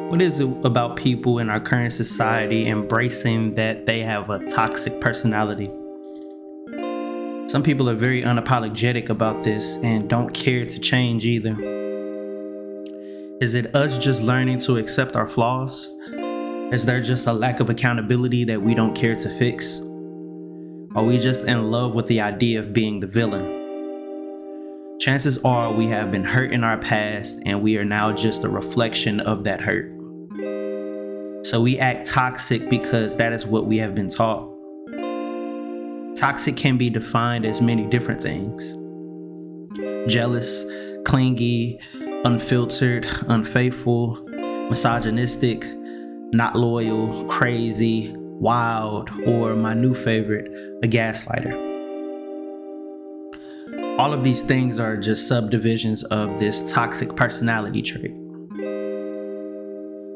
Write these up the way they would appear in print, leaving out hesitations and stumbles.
What is it about people in our current society embracing that they have a toxic personality? Some people are very unapologetic about this and don't care to change either. Is it us just learning to accept our flaws? Is there just a lack of accountability that we don't care to fix? Are we just in love with the idea of being the villain? Chances are we have been hurt in our past and we are now just a reflection of that hurt. So we act toxic because that is what we have been taught. Toxic can be defined as many different things: jealous, clingy, unfiltered, unfaithful, misogynistic, not loyal, crazy, wild, or my new favorite, a gaslighter. All of these things are just subdivisions of this toxic personality trait.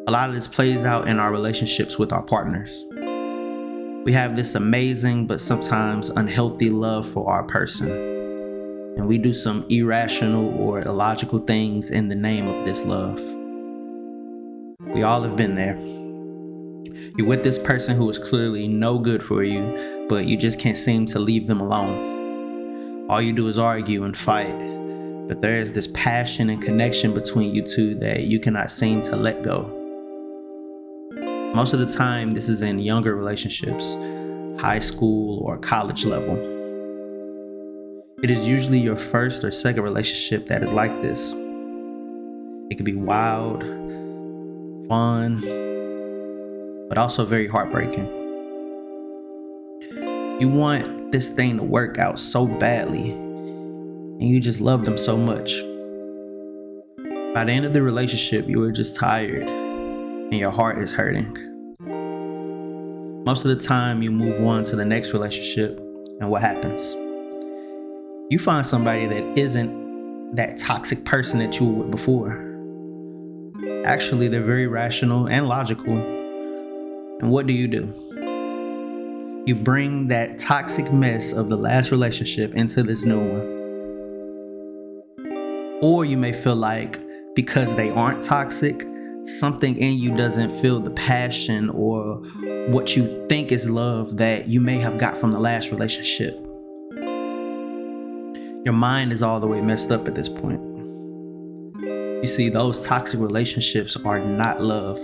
A lot of this plays out in our relationships with our partners. We have this amazing but sometimes unhealthy love for our person, and we do some irrational or illogical things in the name of this love. We all have been there. You're with this person who is clearly no good for you, but you just can't seem to leave them alone. All you do is argue and fight, but there is this passion and connection between you two that you cannot seem to let go. Most of the time, this is in younger relationships, high school or college level. It is usually your first or second relationship that is like this. It can be wild, fun, but also very heartbreaking. You want this thing to work out so badly, and you just love them so much. By the end of the relationship, you are just tired, and your heart is hurting. Most of the time, you move on to the next relationship, and what happens? You find somebody that isn't that toxic person that you were with before. Actually, they're very rational and logical. And what do? You bring that toxic mess of the last relationship into this new one. Or you may feel like because they aren't toxic, something in you doesn't feel the passion or what you think is love that you may have got from the last relationship. Your mind is all the way messed up at this point. You see, those toxic relationships are not love.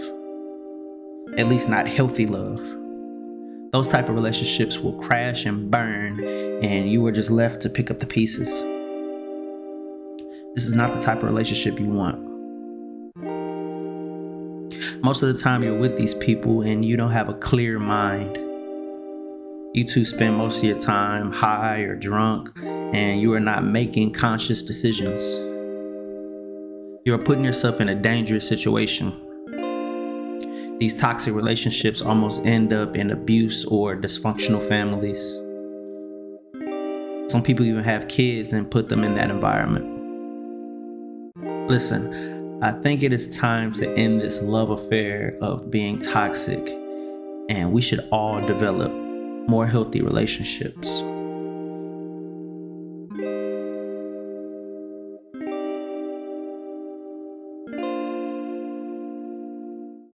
At least not healthy love. Those type of relationships will crash and burn, and you are just left to pick up the pieces. This is not the type of relationship you want. Most of the time you're with these people and you don't have a clear mind. You two spend most of your time high or drunk, and you are not making conscious decisions. You are putting yourself in a dangerous situation. These toxic relationships almost end up in abuse or dysfunctional families. Some people even have kids and put them in that environment. Listen, I think it is time to end this love affair of being toxic, and we should all develop more healthy relationships.